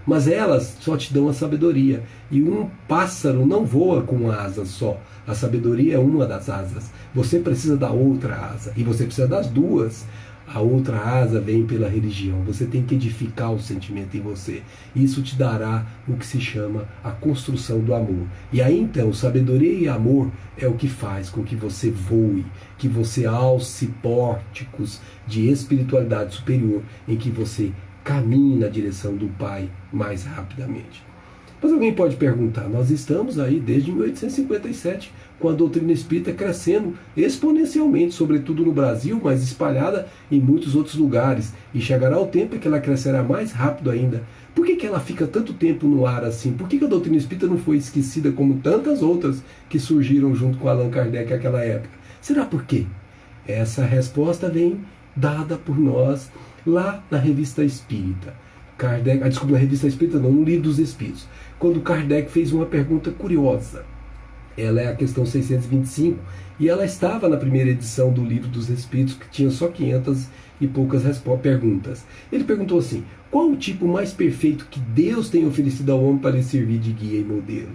Mas elas só te dão a sabedoria. E um pássaro não voa com uma asa só. A sabedoria é uma das asas. Você precisa da outra asa. E você precisa das duas. A outra asa vem pela religião. Você tem que edificar o sentimento em você. Isso te dará o que se chama a construção do amor. E aí então, sabedoria e amor é o que faz com que você voe, que você alce pórticos de espiritualidade superior, em que você caminhe na direção do Pai mais rapidamente. Mas alguém pode perguntar, nós estamos aí desde 1857, com a doutrina espírita crescendo exponencialmente, sobretudo no Brasil, mas espalhada em muitos outros lugares, e chegará o tempo em que ela crescerá mais rápido ainda. Por que ela fica tanto tempo no ar assim? Por que a doutrina espírita não foi esquecida como tantas outras que surgiram junto com Allan Kardec naquela época? Será por quê? Essa resposta vem dada por nós lá na Revista Espírita. Na Revista Espírita não, no Livro dos Espíritos. Quando Kardec fez uma pergunta curiosa. Ela é a questão 625 e ela estava na primeira edição do Livro dos Espíritos, que tinha só 500 e poucas perguntas. Ele perguntou assim: qual o tipo mais perfeito que Deus tem oferecido ao homem para lhe servir de guia e modelo?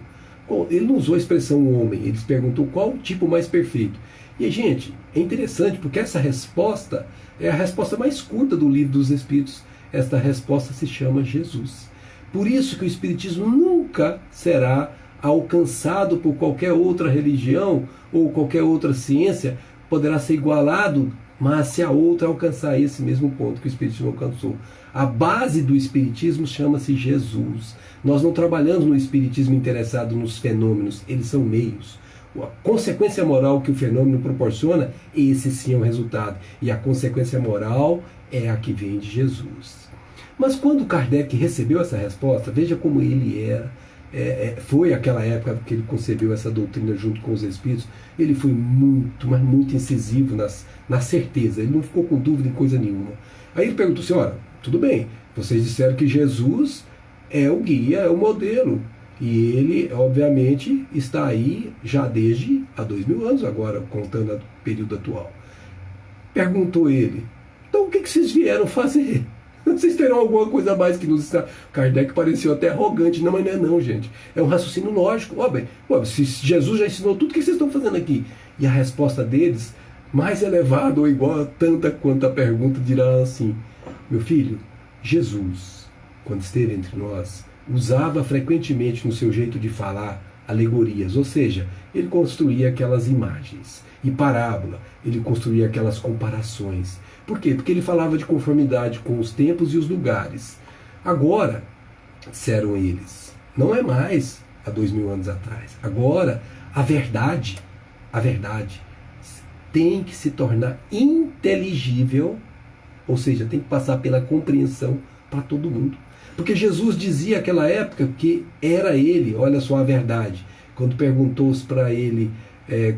Bom, ele não usou a expressão homem, ele perguntou qual o tipo mais perfeito. E, gente, é interessante porque essa resposta é a resposta mais curta do Livro dos Espíritos. Esta resposta se chama Jesus. Por isso que o Espiritismo nunca será alcançado por qualquer outra religião ou qualquer outra ciência, poderá ser igualado, mas se a outra alcançar esse mesmo ponto que o Espiritismo alcançou. A base do Espiritismo chama-se Jesus. Nós não trabalhamos no Espiritismo interessado nos fenômenos, eles são meios. A consequência moral que o fenômeno proporciona, esse sim é o resultado. E a consequência moral é a que vem de Jesus. Mas quando Kardec recebeu essa resposta, veja como ele era. Foi aquela época que ele concebeu essa doutrina junto com os Espíritos. Ele foi muito, mas muito incisivo na certeza. Ele não ficou com dúvida em coisa nenhuma. Aí ele perguntou: senhora, tudo bem, vocês disseram que Jesus é o guia, é o modelo. E ele, obviamente, está aí já desde há 2000 anos agora, contando o período atual. Perguntou ele: então o que vocês vieram fazer? Vocês terão alguma coisa a mais que nos ensinar? Kardec pareceu até arrogante. Não, mas não é não, gente. É um raciocínio lógico. Se Jesus já ensinou tudo, o que vocês estão fazendo aqui? E a resposta deles, mais elevada ou igual a tanta quanto a pergunta, dirá assim: meu filho, Jesus, quando esteve entre nós, usava frequentemente no seu jeito de falar alegorias, ou seja, ele construía aquelas imagens. E parábola, ele construía aquelas comparações. Por quê? Porque ele falava de conformidade com os tempos e os lugares. Agora, disseram eles, não é mais há 2000 anos atrás. Agora, a verdade tem que se tornar inteligível, ou seja, tem que passar pela compreensão para todo mundo. Porque Jesus dizia naquela época que era ele, olha só a verdade. Quando perguntou-se para ele,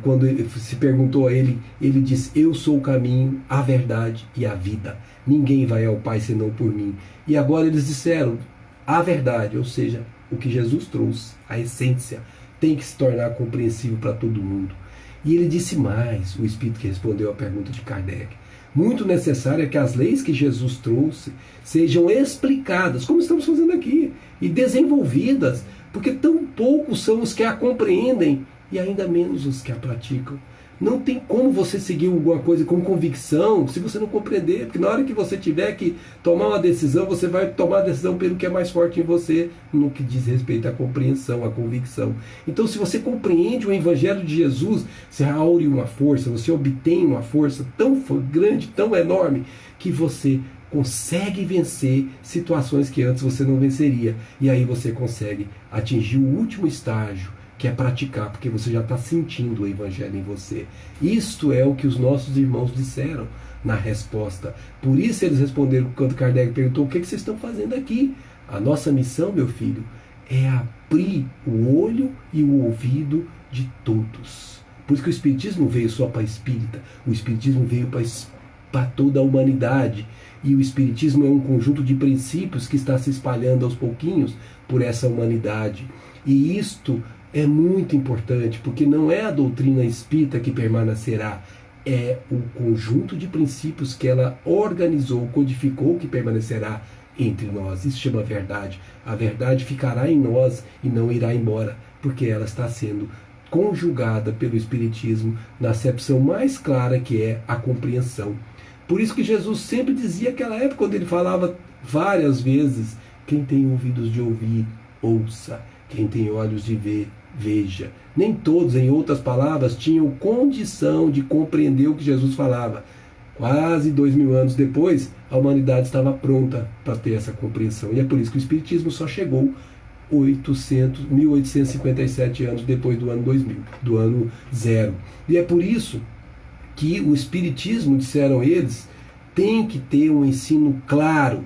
quando se perguntou a ele, ele disse: eu sou o caminho, a verdade e a vida. Ninguém vai ao Pai senão por mim. E agora eles disseram: a verdade, ou seja, o que Jesus trouxe, a essência, tem que se tornar compreensível para todo mundo. E ele disse mais, o Espírito que respondeu à pergunta de Kardec: muito necessário é que as leis que Jesus trouxe sejam explicadas, como estamos fazendo aqui, e desenvolvidas, porque tão poucos são os que a compreendem e ainda menos os que a praticam. Não tem como você seguir alguma coisa com convicção se você não compreender, porque na hora que você tiver que tomar uma decisão, você vai tomar a decisão pelo que é mais forte em você, no que diz respeito à compreensão, à convicção. Então, se você compreende o Evangelho de Jesus, você aure uma força, você obtém uma força tão grande, tão enorme, que você consegue vencer situações que antes você não venceria. E aí você consegue atingir o último estágio, que é praticar, porque você já está sentindo o Evangelho em você. Isto é o que os nossos irmãos disseram na resposta. Por isso eles responderam quando Kardec perguntou: o que vocês estão fazendo aqui? A nossa missão, meu filho, é abrir o olho e o ouvido de todos. Por isso que o Espiritismo veio só para a espírita. O Espiritismo veio para toda a humanidade. E o Espiritismo é um conjunto de princípios que está se espalhando aos pouquinhos por essa humanidade. E isto é muito importante, porque não é a doutrina espírita que permanecerá, é o conjunto de princípios que ela organizou, codificou, que permanecerá entre nós. Isso chama verdade. A verdade ficará em nós e não irá embora, porque ela está sendo conjugada pelo Espiritismo na acepção mais clara, que é a compreensão. Por isso que Jesus sempre dizia naquela época, quando ele falava várias vezes: quem tem ouvidos de ouvir, ouça; quem tem olhos de ver, veja. Nem todos, em outras palavras, tinham condição de compreender o que Jesus falava. Quase 2000 anos depois, a humanidade estava pronta para ter essa compreensão. E é por isso que o Espiritismo só chegou 1857 anos depois do ano 2000, do ano zero. E é por isso que o Espiritismo, disseram eles, tem que ter um ensino claro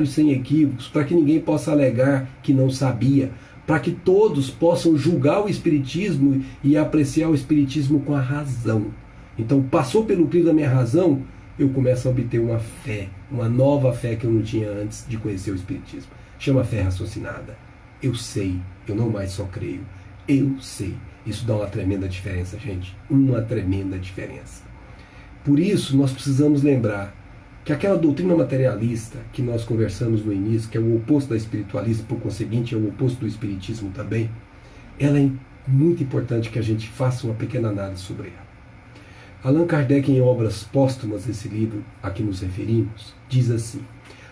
e sem equívocos, para que ninguém possa alegar que não sabia, para que todos possam julgar o Espiritismo e apreciar o Espiritismo com a razão. Então, passou pelo crivo da minha razão, eu começo a obter uma fé, uma nova fé que eu não tinha antes de conhecer o Espiritismo. Chama fé raciocinada. Eu sei, eu não mais só creio, eu sei. Isso dá uma tremenda diferença, gente. Uma tremenda diferença. Por isso, nós precisamos lembrar que aquela doutrina materialista que nós conversamos no início, que é o oposto da espiritualista, por conseguinte é o oposto do espiritismo também, ela é muito importante que a gente faça uma pequena análise sobre ela. Allan Kardec, em Obras Póstumas, esse livro a que nos referimos, diz assim: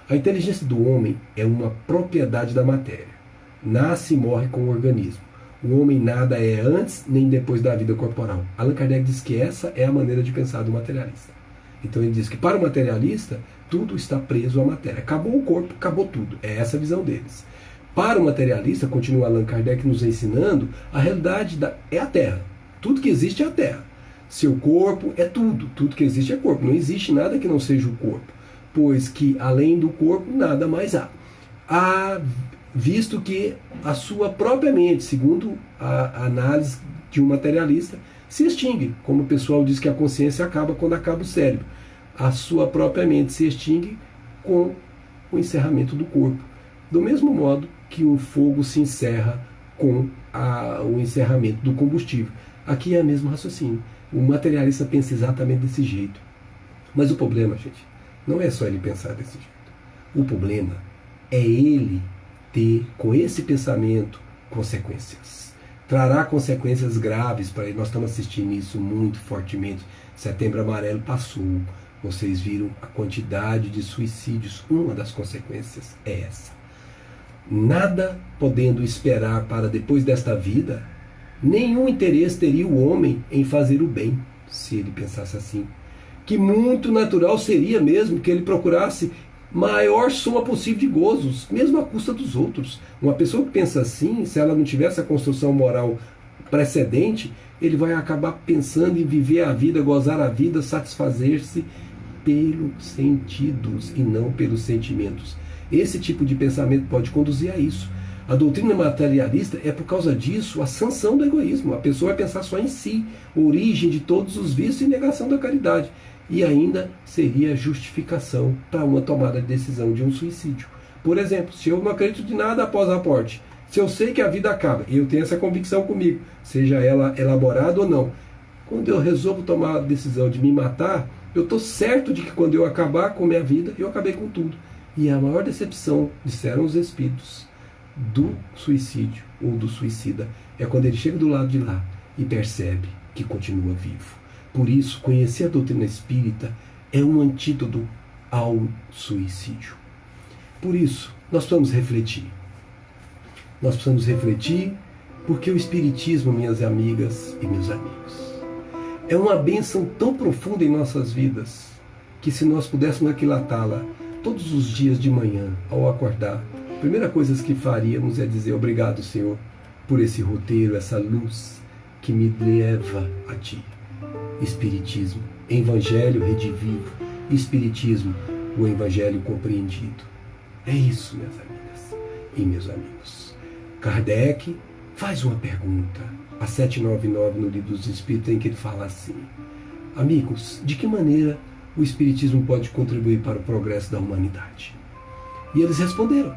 a inteligência do homem é uma propriedade da matéria. Nasce e morre com o organismo. O homem nada é antes nem depois da vida corporal. Allan Kardec diz que essa é a maneira de pensar do materialista. Então ele diz que para o materialista, tudo está preso à matéria. Acabou o corpo, acabou tudo. É essa a visão deles. Para o materialista, continua Allan Kardec nos ensinando, a realidade é a Terra. Tudo que existe é a Terra. Seu corpo é tudo. Tudo que existe é corpo. Não existe nada que não seja o corpo. Pois que além do corpo, nada mais há. Visto que a sua própria mente, segundo a análise de um materialista, se extingue. Como o pessoal diz que a consciência acaba quando acaba o cérebro. A sua própria mente se extingue com o encerramento do corpo. Do mesmo modo que um fogo se encerra com o encerramento do combustível. Aqui é o mesmo raciocínio. O materialista pensa exatamente desse jeito. Mas o problema, gente, não é só ele pensar desse jeito. O problema é ele ter, com esse pensamento, consequências. Trará consequências graves para ele. Nós estamos assistindo isso muito fortemente. Setembro Amarelo passou. Vocês viram a quantidade de suicídios. Uma das consequências é essa. Nada podendo esperar para depois desta vida, nenhum interesse teria o homem em fazer o bem, se ele pensasse assim. Que muito natural seria mesmo que ele procurasse maior soma possível de gozos, mesmo à custa dos outros. Uma pessoa que pensa assim, se ela não tivesse a construção moral precedente, ele vai acabar pensando em viver a vida, gozar a vida, satisfazer-se pelos sentidos e não pelos sentimentos. Esse tipo de pensamento pode conduzir a isso. A doutrina materialista é, por causa disso, a sanção do egoísmo. A pessoa vai pensar só em si, origem de todos os vícios e negação da caridade. E ainda seria justificação para uma tomada de decisão de um suicídio. Por exemplo, se eu não acredito de nada após a morte, se eu sei que a vida acaba, e eu tenho essa convicção comigo, seja ela elaborada ou não, quando eu resolvo tomar a decisão de me matar, eu estou certo de que quando eu acabar com a minha vida, eu acabei com tudo. E a maior decepção, disseram os espíritos, do suicídio ou do suicida é quando ele chega do lado de lá e percebe que continua vivo. Por isso, conhecer a doutrina espírita é um antídoto ao suicídio. Por isso, nós precisamos refletir. Nós precisamos refletir porque o espiritismo, minhas amigas e meus amigos, é uma bênção tão profunda em nossas vidas que, se nós pudéssemos aquilatá-la todos os dias de manhã, ao acordar, a primeira coisa que faríamos é dizer: obrigado, Senhor, por esse roteiro, essa luz que me leva a Ti. Espiritismo, Evangelho redivivo, Espiritismo, o Evangelho compreendido. É isso, minhas amigas e meus amigos. Kardec faz uma pergunta, a 799 no Livro dos Espíritos, em que ele fala assim: amigos, de que maneira o Espiritismo pode contribuir para o progresso da humanidade? E eles responderam: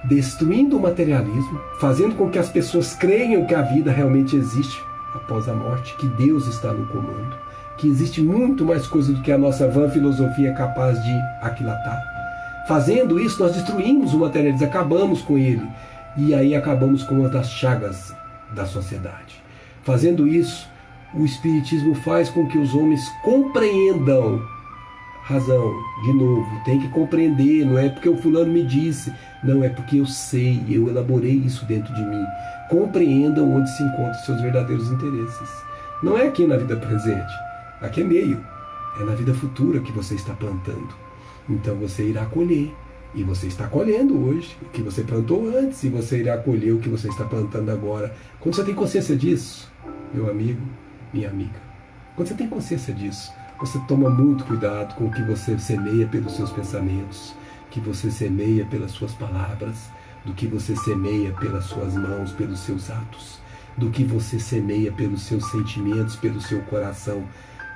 destruindo o materialismo, fazendo com que as pessoas creiam que a vida realmente existe, após a morte, que Deus está no comando, que existe muito mais coisa do que a nossa vã filosofia é capaz de aquilatar. Fazendo isso, nós destruímos o materialismo, acabamos com ele, e aí acabamos com uma das chagas da sociedade. Fazendo isso, o Espiritismo faz com que os homens compreendam razão. De novo, tem que compreender, não é porque o fulano me disse, não, é porque eu sei, eu elaborei isso dentro de mim. Compreendam onde se encontram seus verdadeiros interesses. Não é aqui na vida presente, aqui é meio, é na vida futura que você está plantando. Então você irá colher, e você está colhendo hoje o que você plantou antes, e você irá colher o que você está plantando agora. Quando você tem consciência disso, meu amigo, minha amiga, quando você tem consciência disso, você toma muito cuidado com o que você semeia pelos seus pensamentos, que você semeia pelas suas palavras, do que você semeia pelas suas mãos, pelos seus atos, do que você semeia pelos seus sentimentos, pelo seu coração,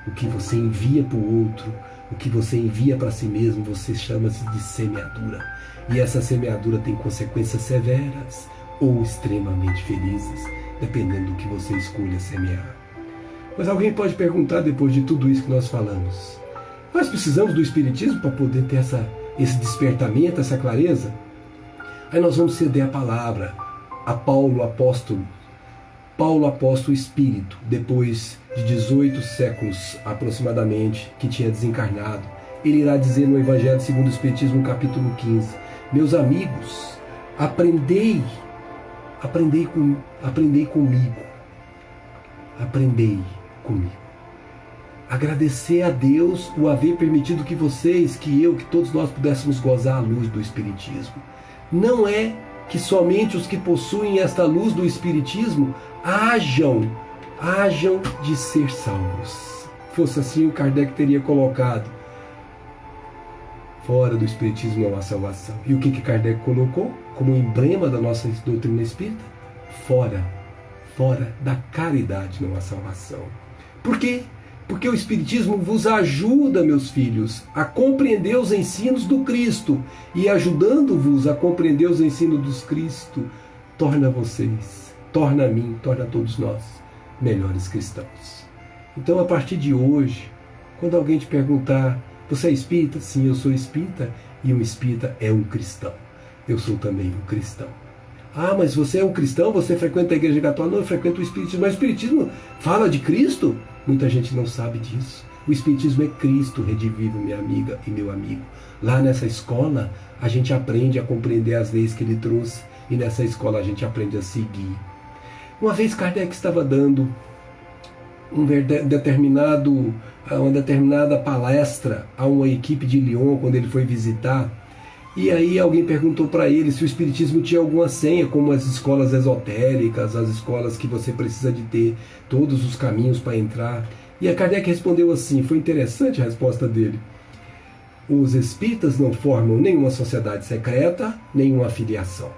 o que você envia para o outro, o que você envia para si mesmo, você chama-se de semeadura. E essa semeadura tem consequências severas ou extremamente felizes, dependendo do que você escolha semear. Mas alguém pode perguntar, depois de tudo isso que nós falamos, nós precisamos do Espiritismo para poder ter esse despertamento, essa clareza? Aí nós vamos ceder a palavra a Paulo Apóstolo. Paulo Apóstolo Espírito, depois de 18 séculos aproximadamente, que tinha desencarnado, ele irá dizer no Evangelho segundo o Espiritismo, no capítulo 15, meus amigos, aprendei comigo. Agradecer a Deus o haver permitido que vocês, que todos nós pudéssemos gozar a luz do Espiritismo. Não é que somente os que possuem esta luz do Espiritismo hajam de ser salvos. Fosse assim, o Kardec teria colocado: fora do Espiritismo não há salvação. E o que Kardec colocou como emblema da nossa doutrina espírita? Fora da caridade não há salvação. Por quê? Porque o Espiritismo vos ajuda, meus filhos, a compreender os ensinos do Cristo. E ajudando-vos a compreender os ensinos do Cristo, torna vocês, torna a mim, torna a todos nós melhores cristãos. Então, a partir de hoje, quando alguém te perguntar, você é espírita? Sim, eu sou espírita. E um espírita é um cristão. Eu sou também um cristão. Ah, mas você é um cristão? Você frequenta a igreja católica? Não, eu frequento o Espiritismo. Mas o Espiritismo fala de Cristo? Muita gente não sabe disso. O Espiritismo é Cristo redivivo, minha amiga e meu amigo. Lá nessa escola, a gente aprende a compreender as leis que ele trouxe. E nessa escola a gente aprende a seguir. Uma vez Kardec estava dando uma determinada palestra a uma equipe de Lyon, quando ele foi visitar. E aí alguém perguntou para ele se o Espiritismo tinha alguma senha, como as escolas esotéricas, as escolas que você precisa de ter todos os caminhos para entrar. E a Kardec respondeu assim, foi interessante a resposta dele: os espíritas não formam nenhuma sociedade secreta, nenhuma filiação.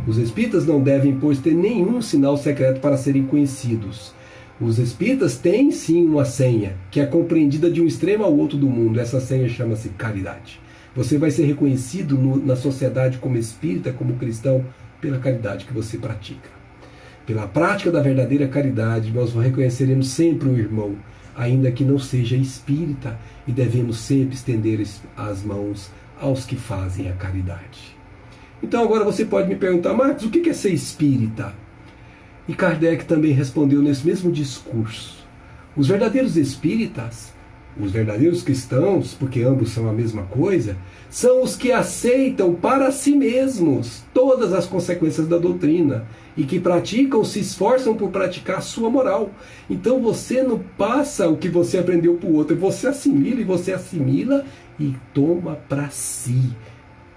Os espíritas não devem, pois, ter nenhum sinal secreto para serem conhecidos. Os espíritas têm sim uma senha, que é compreendida de um extremo ao outro do mundo. Essa senha chama-se caridade. Você vai ser reconhecido na sociedade como espírita, como cristão, pela caridade que você pratica. Pela prática da verdadeira caridade, nós reconheceremos sempre o irmão, ainda que não seja espírita, e devemos sempre estender as mãos aos que fazem a caridade. Então agora você pode me perguntar, Marcos, o que é ser espírita? E Kardec também respondeu nesse mesmo discurso: os verdadeiros espíritas, os verdadeiros cristãos, porque ambos são a mesma coisa, são os que aceitam para si mesmos todas as consequências da doutrina e que praticam, se esforçam por praticar a sua moral. Então você não passa o que você aprendeu para o outro, você assimila e toma para si.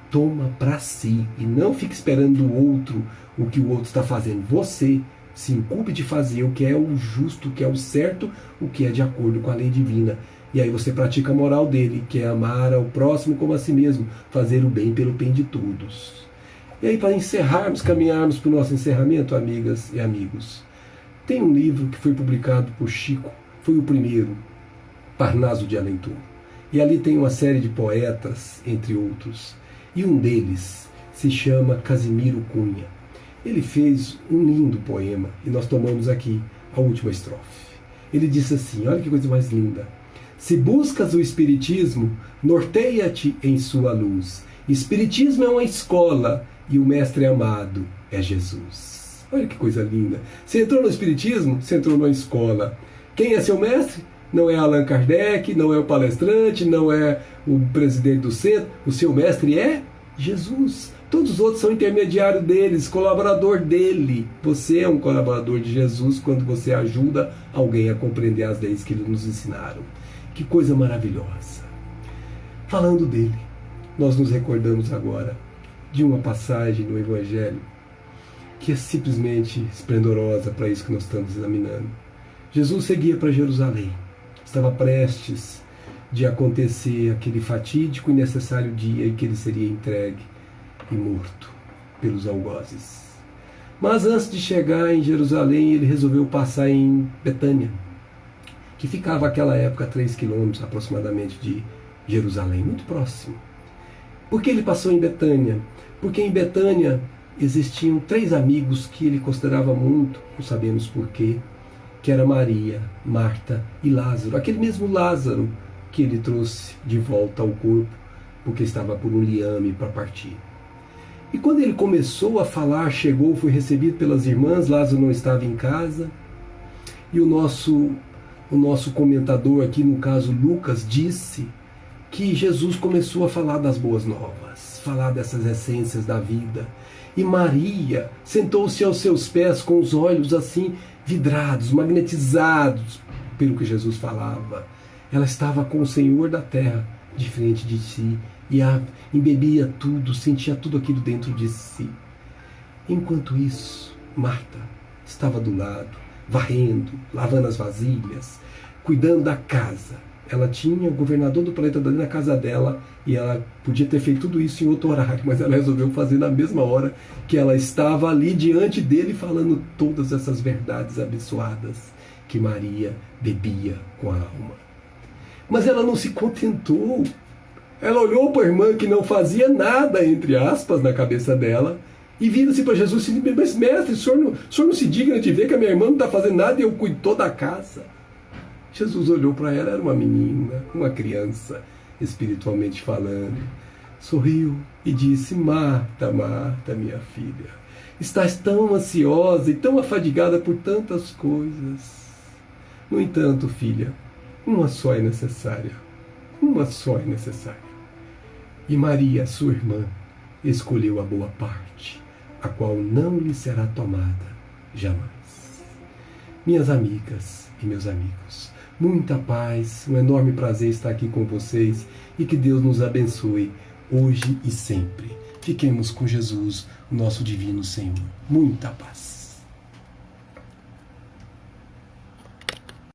Toma para si e não fique esperando do outro o que o outro está fazendo. Você se incumbe de fazer o que é o justo, o que é o certo, o que é de acordo com a lei divina. E aí você pratica a moral dele, que é amar ao próximo como a si mesmo, fazer o bem pelo bem de todos. E aí, para encerrarmos, caminharmos para o nosso encerramento, amigas e amigos, tem um livro que foi publicado por Chico, foi o primeiro, Parnaso de Além Túmulo. E ali tem uma série de poetas, entre outros, e um deles se chama Casimiro Cunha. Ele fez um lindo poema, e nós tomamos aqui a última estrofe. Ele disse assim, olha que coisa mais linda. Se buscas o Espiritismo, norteia-te em sua luz. Espiritismo é uma escola e o mestre amado é Jesus. Olha que coisa linda. Você entrou no Espiritismo, você entrou numa escola. Quem é seu mestre? Não é Allan Kardec, não é o palestrante, não é o presidente do centro. O seu mestre é Jesus. Todos os outros são intermediários deles, colaborador dele. Você é um colaborador de Jesus quando você ajuda alguém a compreender as leis que ele nos ensinaram. Que coisa maravilhosa. Falando dele, nós nos recordamos agora de uma passagem no Evangelho que é simplesmente esplendorosa para isso que nós estamos examinando. Jesus seguia para Jerusalém. Estava prestes de acontecer aquele fatídico e necessário dia em que ele seria entregue e morto pelos algozes. Mas antes de chegar em Jerusalém, ele resolveu passar em Betânia, que ficava naquela época a 3 quilômetros aproximadamente de Jerusalém, muito próximo. Por que ele passou em Betânia? Porque em Betânia existiam 3 amigos que ele considerava muito, não sabemos porquê, que era Maria, Marta e Lázaro. Aquele mesmo Lázaro que ele trouxe de volta ao corpo, porque estava por um liame para partir. E quando ele começou a falar, chegou, foi recebido pelas irmãs, Lázaro não estava em casa, e o nosso comentador aqui, no caso Lucas, disse que Jesus começou a falar das boas novas, falar dessas essências da vida. E Maria sentou-se aos seus pés com os olhos assim vidrados, magnetizados pelo que Jesus falava. Ela estava com o Senhor da terra de frente de si e embebia tudo, sentia tudo aquilo dentro de si. Enquanto isso, Marta estava do lado, varrendo, lavando as vasilhas, cuidando da casa. Ela tinha o governador do planeta dali na casa dela e ela podia ter feito tudo isso em outro horário, mas ela resolveu fazer na mesma hora que ela estava ali diante dele falando todas essas verdades abençoadas que Maria bebia com a alma. Mas ela não se contentou. Ela olhou para a irmã que não fazia nada, entre aspas, na cabeça dela, e vira-se para Jesus e disse, mas mestre, o senhor não se digna de ver que a minha irmã não está fazendo nada e eu cuido toda a casa? Jesus olhou para ela, era uma menina, uma criança, espiritualmente falando, sorriu e disse, Marta, Marta, minha filha, estás tão ansiosa e tão afadigada por tantas coisas. No entanto, filha, uma só é necessária, uma só é necessária. E Maria, sua irmã, escolheu a boa parte, a qual não lhe será tomada jamais. Minhas amigas e meus amigos, muita paz, um enorme prazer estar aqui com vocês e que Deus nos abençoe hoje e sempre. Fiquemos com Jesus, o nosso divino Senhor. Muita paz.